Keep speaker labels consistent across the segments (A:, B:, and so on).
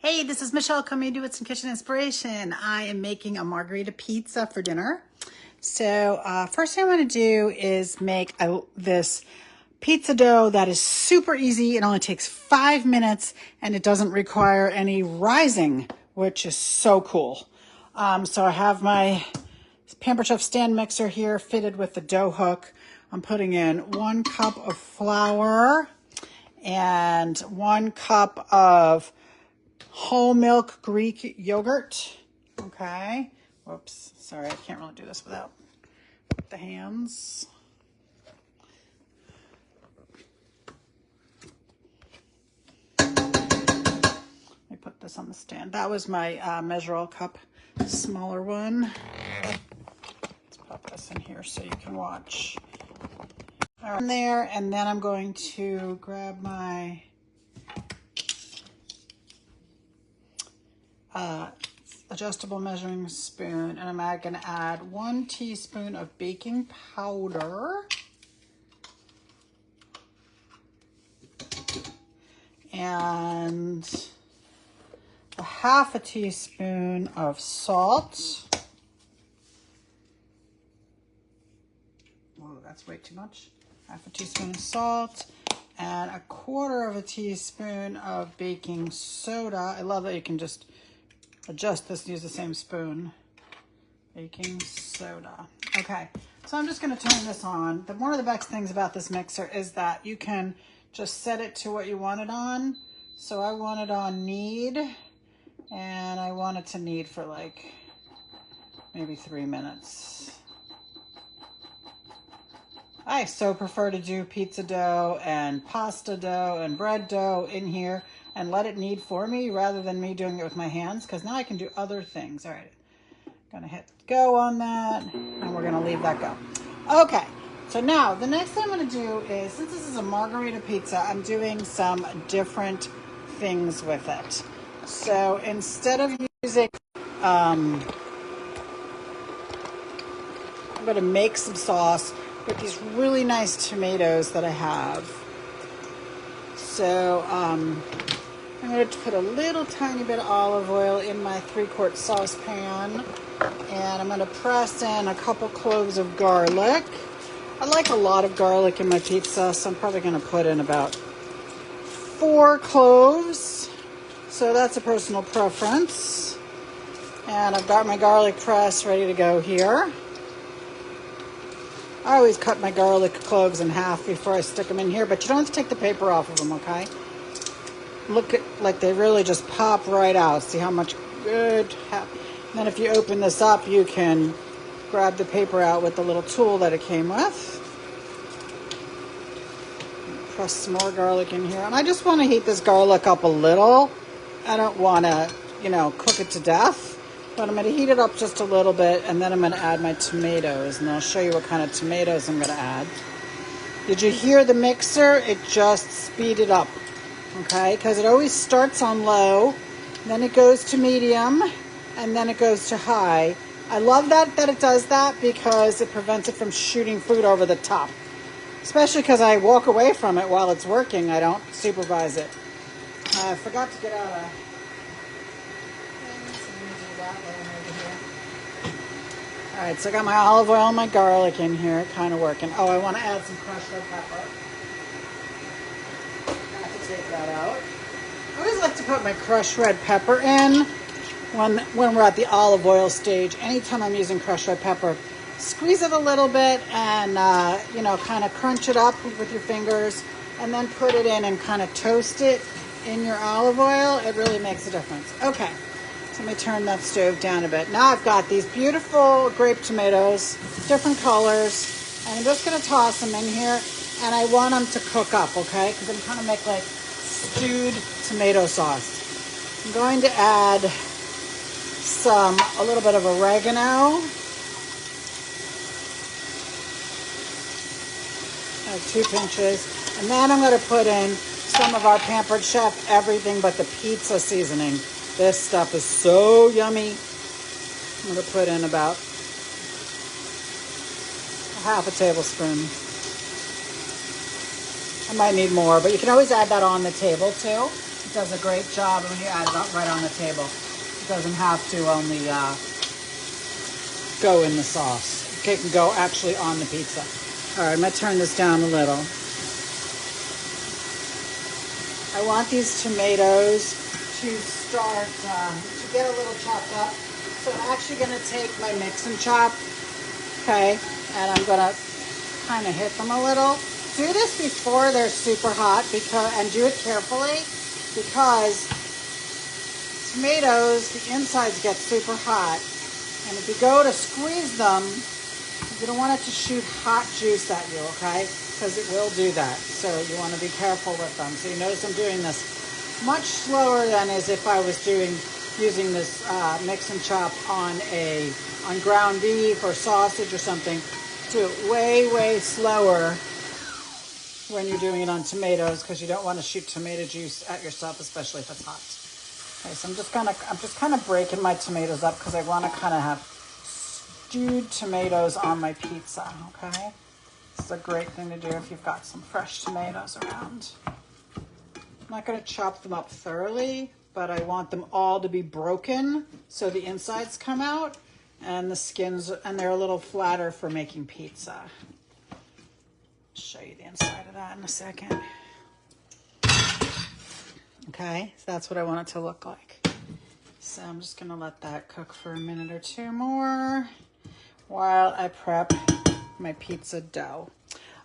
A: Hey, this is Michelle coming to you with some kitchen inspiration. I am making a margarita pizza for dinner. So first thing I want to do is make this pizza dough that is super easy. It only takes 5 minutes and it doesn't require any rising, which is so cool. So I have my Pampered Chef stand mixer here fitted with the dough hook. I'm putting in 1 cup of flour and 1 cup of whole milk Greek yogurt. Okay. Whoops. Sorry, I can't really do this without the hands. Let me put this on the stand. That was my measure cup, smaller one. Let's pop this in here so you can watch. All right, in there, and then I'm going to grab my adjustable measuring spoon, and I'm going to add 1 teaspoon of baking powder and a 1/2 teaspoon of salt. Whoa, that's way too much. 1/2 teaspoon of salt and 1/4 teaspoon of baking soda. I love that you can just adjust this and use the same spoon. Baking soda. Okay, so I'm just going to turn this on. One of the best things about this mixer is that you can just set it to what you want it on. So I want it on knead, and I want it to knead for like maybe 3 minutes. I so prefer to do pizza dough and pasta dough and bread dough in here and let it knead for me rather than me doing it with my hands, because now I can do other things. All right, gonna hit go on that, and we're gonna leave that go. Okay, so now the next thing I'm gonna do is, since this is a margarita pizza, I'm doing some different things with it. So instead of using, I'm gonna make some sauce with these really nice tomatoes that I have. So I'm going to put a little tiny bit of olive oil in my 3-quart saucepan, and I'm going to press in a couple cloves of garlic. I like a lot of garlic in my pizza, so I'm probably going to put in about 4 cloves. So that's a personal preference. And I've got my garlic press ready to go here. I always cut my garlic cloves in half before I stick them in here, but you don't have to take the paper off of them, okay? Look at, like, they really just pop right out. See how much good. And then if you open this up, you can grab the paper out with the little tool that it came with. Press some more garlic in here. And I just want to heat this garlic up a little. I don't want to, cook it to death. But I'm going to heat it up just a little bit, and then I'm going to add my tomatoes, and I'll show you what kind of tomatoes I'm going to add. Did you hear the mixer? It just speeded up, okay? Because it always starts on low, then it goes to medium, and then it goes to high. I love that it does that because it prevents it from shooting food over the top. Especially because I walk away from it while it's working. I don't supervise it. I forgot to get out a... All right, so I got my olive oil and my garlic in here, kind of working. Oh, I want to add some crushed red pepper. I have to take that out. I always like to put my crushed red pepper in when we're at the olive oil stage. Anytime I'm using crushed red pepper, squeeze it a little bit and, kind of crunch it up with your fingers, and then put it in and kind of toast it in your olive oil. It really makes a difference. Okay. So let me turn that stove down a bit. Now I've got these beautiful grape tomatoes, different colors, and I'm just going to toss them in here, and I want them to cook up, okay? Because I'm trying to make like stewed tomato sauce. I'm going to add a little bit of oregano. Like 2 pinches. And then I'm going to put in some of our Pampered Chef everything but the pizza seasoning. This stuff is so yummy. I'm going to put in about 1/2 tablespoon. I might need more, but you can always add that on the table too. does a great job when you add it up right on the table. It doesn't have to only go in the sauce. It can go actually on the pizza. All right, I'm gonna turn this down a little. I want these tomatoes to start to get a little chopped up. So I'm actually gonna take my mix and chop, okay, and I'm gonna kind of hit them a little. Do this before they're super hot and do it carefully, because tomatoes, the insides get super hot, and if you go to squeeze them, you don't want it to shoot hot juice at you, okay? Because it will do that. So you want to be careful with them. So you notice I'm doing this much slower than as if I was using this mix and chop on ground beef or sausage or something. Do it way, way slower when you're doing it on tomatoes, because you don't want to shoot tomato juice at yourself, especially if it's hot. Okay, so I'm just kind of breaking my tomatoes up because I want to kind of have stewed tomatoes on my pizza, okay? This is a great thing to do if you've got some fresh tomatoes around. I'm not going to chop them up thoroughly, but I want them all to be broken so the insides come out and the skins, and they're a little flatter for making pizza. I'll show you the inside of that in a second. Okay, so that's what I want it to look like. So I'm just gonna let that cook for a minute or two more while I prep my pizza dough.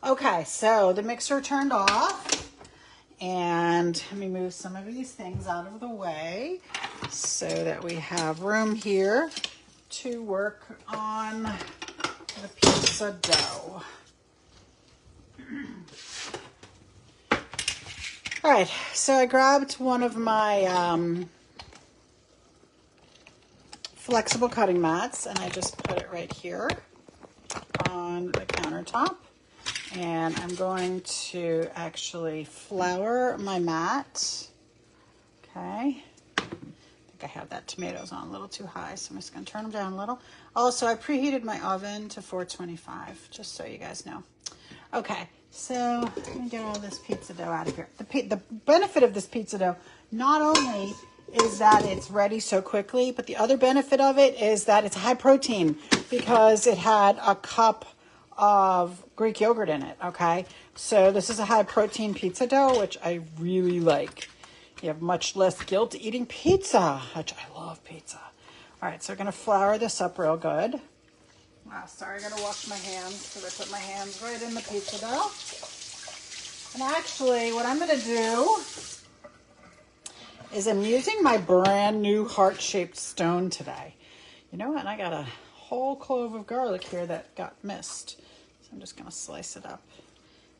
A: Okay, so the mixer turned off, and let me move some of these things out of the way so that we have room here to work on the pizza dough. All right, so I grabbed one of my flexible cutting mats, and I just put it right here on the countertop. And I'm going to actually flour my mat. Okay. I think I have that tomatoes on a little too high, so I'm just going to turn them down a little. Also, I preheated my oven to 425, just so you guys know. Okay, so let me get all this pizza dough out of here. The benefit of this pizza dough, not only is that it's ready so quickly, but the other benefit of it is that it's high protein because it had a cup of Greek yogurt in it, okay? So this is a high protein pizza dough, which I really like. You have much less guilt eating pizza, which I love pizza. All right, so we're gonna flour this up real good. Wow, sorry, I gotta wash my hands because I put my hands right in the pizza dough. And actually, what I'm gonna do is I'm using my brand new heart-shaped stone today. You know what, I got a whole clove of garlic here that got missed. So I'm just gonna slice it up,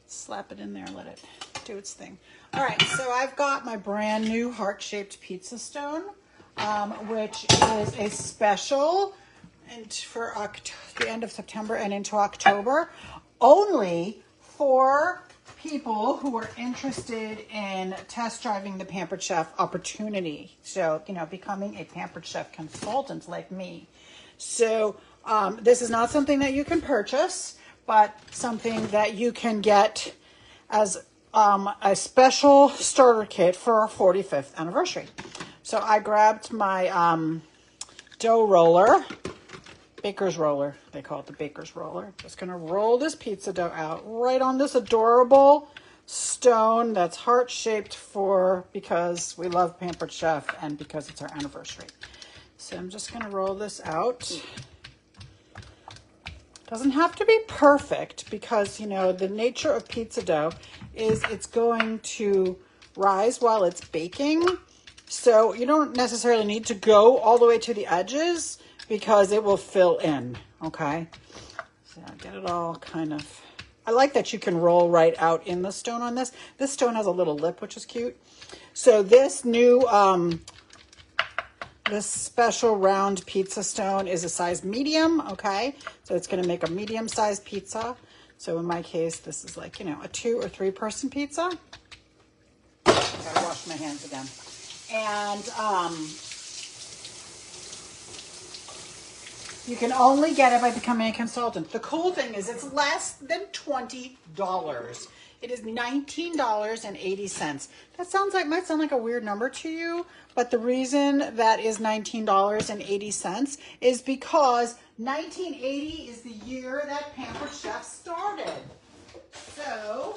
A: slap it in there, let it do its thing. All right, so I've got my brand new heart-shaped pizza stone, which is a special and for the end of September and into October, only for people who are interested in test driving the Pampered Chef opportunity. So, you know, becoming a Pampered Chef consultant like me. So this is not something that you can purchase, but something that you can get as a special starter kit for our 45th anniversary. So I grabbed my dough roller, baker's roller. They call it the baker's roller. Just going to roll this pizza dough out right on this adorable stone that's heart-shaped because we love Pampered Chef and because it's our anniversary. So I'm just going to roll this out. Doesn't have to be perfect because, you know, the nature of pizza dough is it's going to rise while it's baking. So you don't necessarily need to go all the way to the edges because it will fill in, okay? So get it all kind of, I like that you can roll right out in the stone on this. This stone has a little lip, which is cute. So this new, this special round pizza stone is a size medium, okay? So it's gonna make a medium-sized pizza. So in my case, this is like, you know, a 2 or 3 person pizza. I gotta wash my hands again. And You can only get it by becoming a consultant. The cool thing is it's less than $20. It is $19.80. Might sound like a weird number to you, but the reason that is $19.80 is because 1980 is the year that Pampered Chef started. So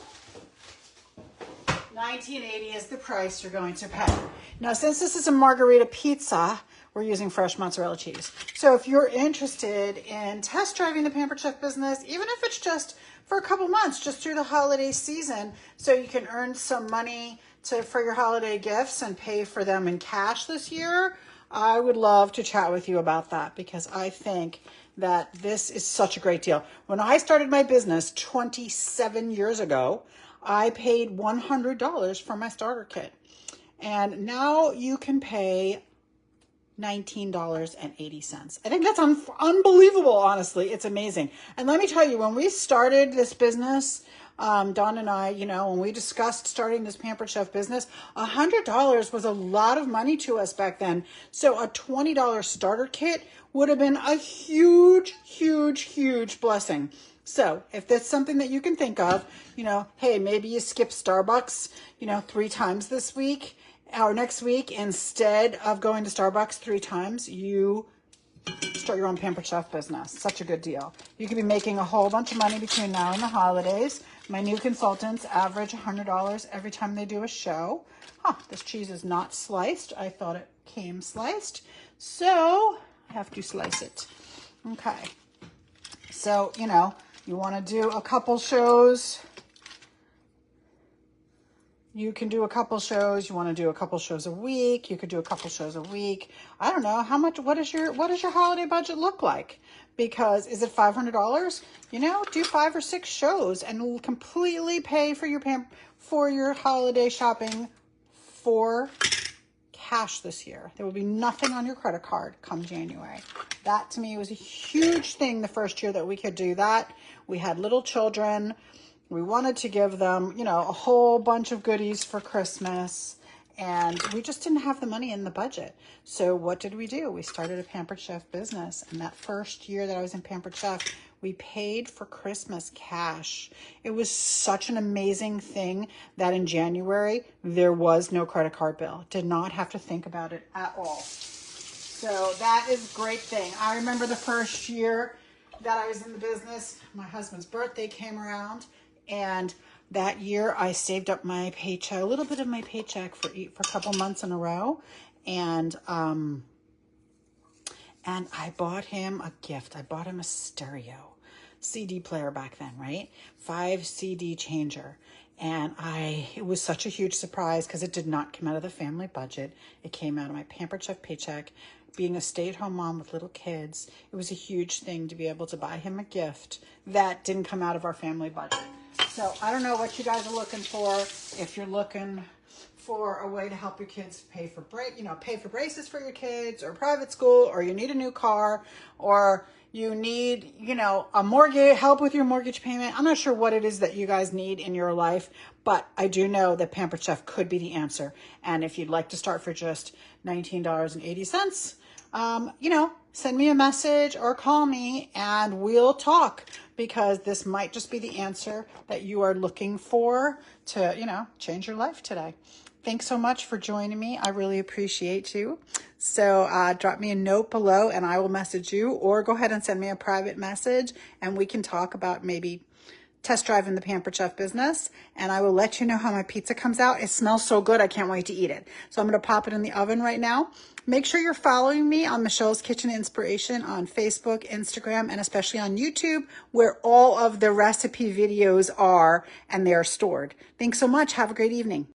A: 1980 is the price you're going to pay. Now, since this is a margarita pizza, we're using fresh mozzarella cheese. So if you're interested in test driving the Pampered Chef business, even if it's just for a couple months, just through the holiday season, so you can earn some money for your holiday gifts and pay for them in cash this year, I would love to chat with you about that, because I think that this is such a great deal. When I started my business 27 years ago, I paid $100 for my starter kit. And now you can pay $19.80. I think that's unbelievable, honestly. It's amazing. And let me tell you, when we started this business, Dawn and I, when we discussed starting this Pampered Chef business, $100 was a lot of money to us back then. So a $20 starter kit would have been a huge, huge, huge blessing. So if that's something that you can think of, hey, maybe you skip Starbucks, 3 times this week or next week, instead of going to Starbucks 3 times, you start your own Pampered Chef business. Such a good deal. You could be making a whole bunch of money between now and the holidays. My new consultants average $100 every time they do a show. This cheese is not sliced. I thought it came sliced, so I have to slice it. Okay. So, you want to do a couple shows. You can do a couple shows. You want to do a couple shows a week. You could do a couple shows a week. I don't know what does your holiday budget look like? Because is it $500? Do 5 or 6 shows and completely pay for your holiday shopping for cash this year. There will be nothing on your credit card come January. That to me was a huge thing the first year that we could do that. We had little children. We wanted to give them, a whole bunch of goodies for Christmas, and we just didn't have the money in the budget. So what did we do? We started a Pampered Chef business, and that first year that I was in Pampered Chef, we paid for Christmas cash. It was such an amazing thing that in January, there was no credit card bill. Did not have to think about it at all. So that is a great thing. I remember the first year that I was in the business, my husband's birthday came around, and that year I saved up my paycheck, a little bit of my paycheck for a couple months in a row. And I bought him a gift. I bought him a stereo CD player back then, right? 5 CD changer. And it was such a huge surprise because it did not come out of the family budget. It came out of my Pampered Chef paycheck. Being a stay-at-home mom with little kids, it was a huge thing to be able to buy him a gift that didn't come out of our family budget. So I don't know what you guys are looking for. If you're looking for a way to help your kids pay for braces for your kids, or private school, or you need a new car, or you need, a mortgage, help with your mortgage payment. I'm not sure what it is that you guys need in your life, but I do know that Pampered Chef could be the answer. And if you'd like to start for just $19.80, send me a message or call me and we'll talk, because this might just be the answer that you are looking for to, change your life today. Thanks so much for joining me. I really appreciate you. So drop me a note below and I will message you, or go ahead and send me a private message and we can talk about maybe test driving the Pampered Chef business, and I will let you know how my pizza comes out. It smells so good, I can't wait to eat it. So I'm going to pop it in the oven right now. Make sure you're following me on Michelle's Kitchen Inspiration on Facebook, Instagram, and especially on YouTube, where all of the recipe videos are and they are stored. Thanks so much. Have a great evening.